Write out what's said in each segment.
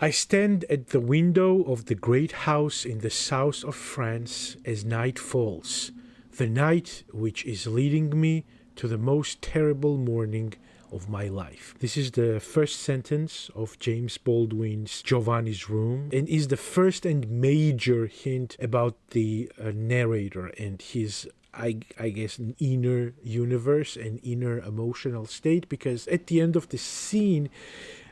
I stand at the window of the great house in the south of France as night falls, the night which is leading me to the most terrible morning of my life. This is the first sentence of James Baldwin's Giovanni's Room, and is the first and major hint about the narrator and his I guess an inner universe, an inner emotional state, because at the end of the scene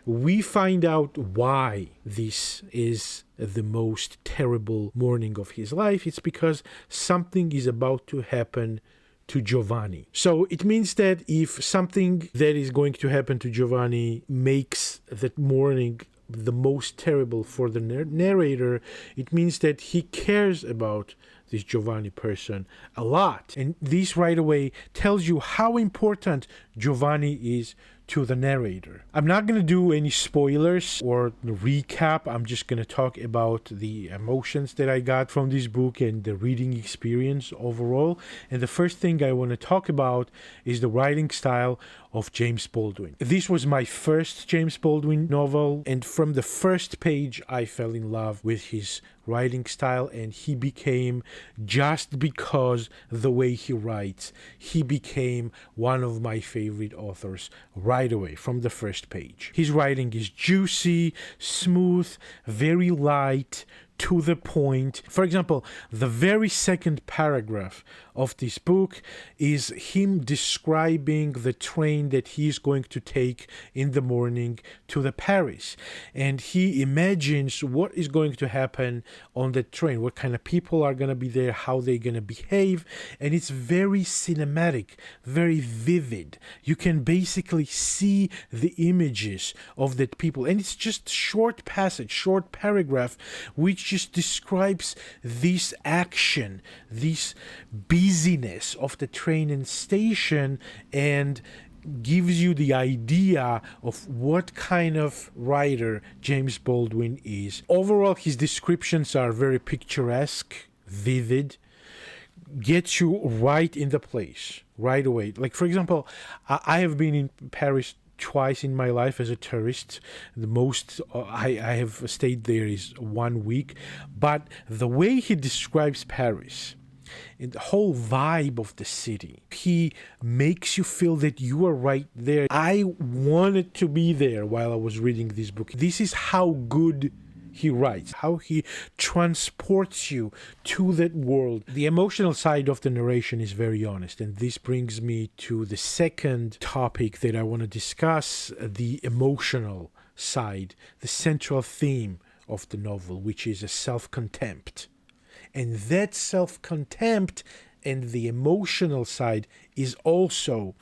we find out why this is the most terrible morning of his life. It's because something is about to happen to Giovanni. So it means that if something that is going to happen to Giovanni makes that morning the most terrible for the narrator, it means that he cares about this Giovanni person a lot. And this right away tells you how important Giovanni is to the narrator. I'm not going to do any spoilers or recap. I'm just going to talk about the emotions that I got from this book and the reading experience overall. And the first thing I want to talk about is the writing style of James Baldwin. This was my first James Baldwin novel, and from the first page I fell in love with his writing style, and he became, just because the way he writes, he became one of my favorite authors right away from the first page. His writing is juicy, smooth, very light, to the point. For example, the very second paragraph of this book is him describing the train that he is going to take in the morning to the Paris. And he imagines what is going to happen on the train, what kind of people are going to be there, how they're going to behave. And it's very cinematic, very vivid. You can basically see the images of that people. And it's just short passage, short paragraph, which just describes this action, this busyness of the train and station, and gives you the idea of what kind of writer James Baldwin is. Overall, his descriptions are very picturesque, vivid, gets you right in the place, right away. Like, for example, I have been in Paris twice in my life as a tourist. The most I have stayed there is 1 week, but the way he describes Paris and the whole vibe of the city, he makes you feel that you are right there. I wanted to be there while I was reading this book. This is how good he writes, how he transports you to that world. The emotional side of the narration is very honest, and this brings me to the second topic that I want to discuss, the emotional side, the central theme of the novel, which is a self-contempt. And that self-contempt and the emotional side is also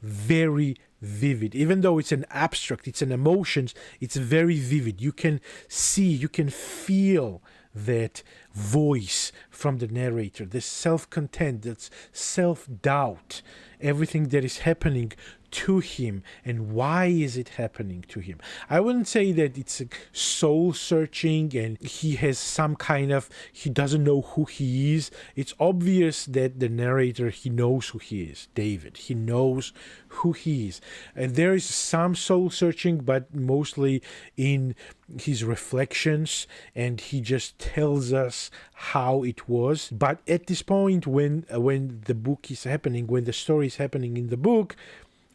very vivid. Even though it's an abstract, it's an emotions, it's very vivid. You can see, you can feel that voice from the narrator, this self-contempt, that's self-doubt, everything that is happening to him and why is it happening to him. I wouldn't say that it's soul searching and he has some kind of, he doesn't know who he is. It's obvious that the narrator, he knows who he is, David. He knows who he is. And there is some soul searching, but mostly in his reflections, and he just tells us how it was. But at this point, when the book is happening, when the story is happening in the book,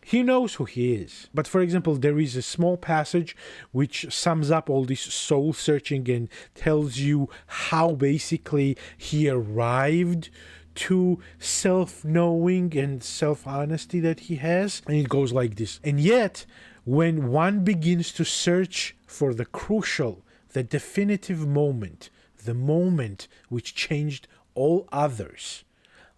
he knows who he is. But for example, there is a small passage which sums up all this soul searching and tells you how basically he arrived to self-knowing and self-honesty that he has. And it goes like this. And yet, when one begins to search for the crucial, the definitive moment, the moment which changed all others,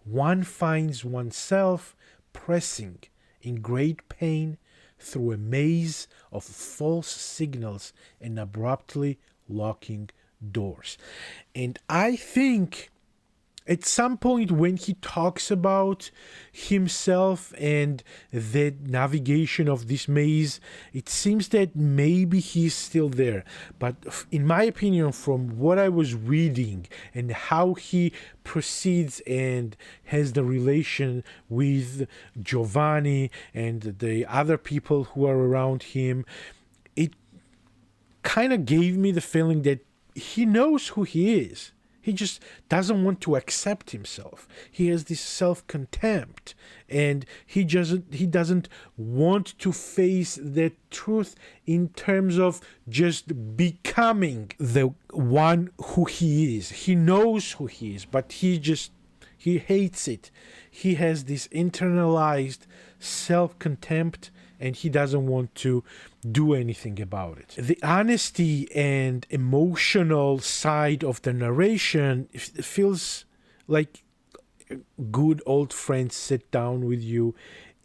one finds oneself pressing in great pain through a maze of false signals and abruptly locking doors. And I think at some point when he talks about himself and the navigation of this maze, it seems that maybe he's still there. But in my opinion, from what I was reading and how he proceeds and has the relation with Giovanni and the other people who are around him, kind of gave me the feeling that he knows who he is. He just doesn't want to accept himself. He has this self-contempt, and he doesn't want to face the truth in terms of just becoming the one who he is. He knows who he is, but he hates it. He has this internalized self-contempt, and he doesn't want to do anything about it. The honesty and emotional side of the narration feels like a good old friend sit down with you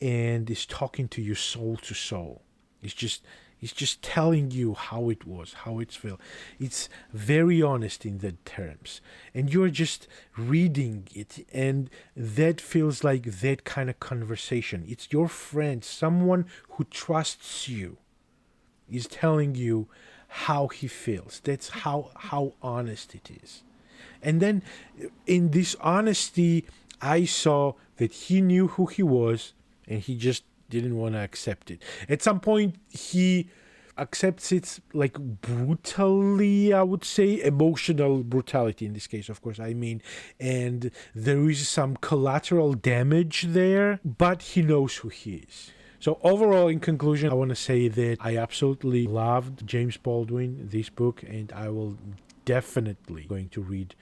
and is talking to you soul to soul. It's just telling you how it was, how it's felt. It's very honest in that terms. And you're just reading it, and that feels like that kind of conversation. It's your friend, someone who trusts you, is telling you how he feels. That's how honest it is. And then in this honesty, I saw that he knew who he was, and he just didn't want to accept it. At some point, he accepts it like brutally, I would say, emotional brutality in this case, of course, I mean, and there is some collateral damage there, but he knows who he is. So overall, in conclusion, I want to say that I absolutely loved James Baldwin, this book, and I will definitely going to read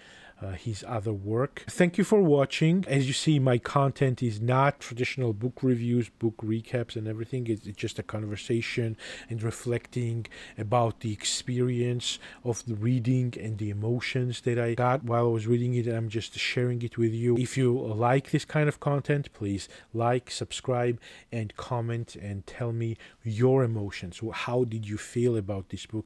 his other work. Thank you for watching. As you see, my content is not traditional book reviews, book recaps and everything. It's just a conversation and reflecting about the experience of the reading and the emotions that I got while I was reading it. I'm just sharing it with you. If you like this kind of content, please like, subscribe, and comment and tell me your emotions. How did you feel about this book?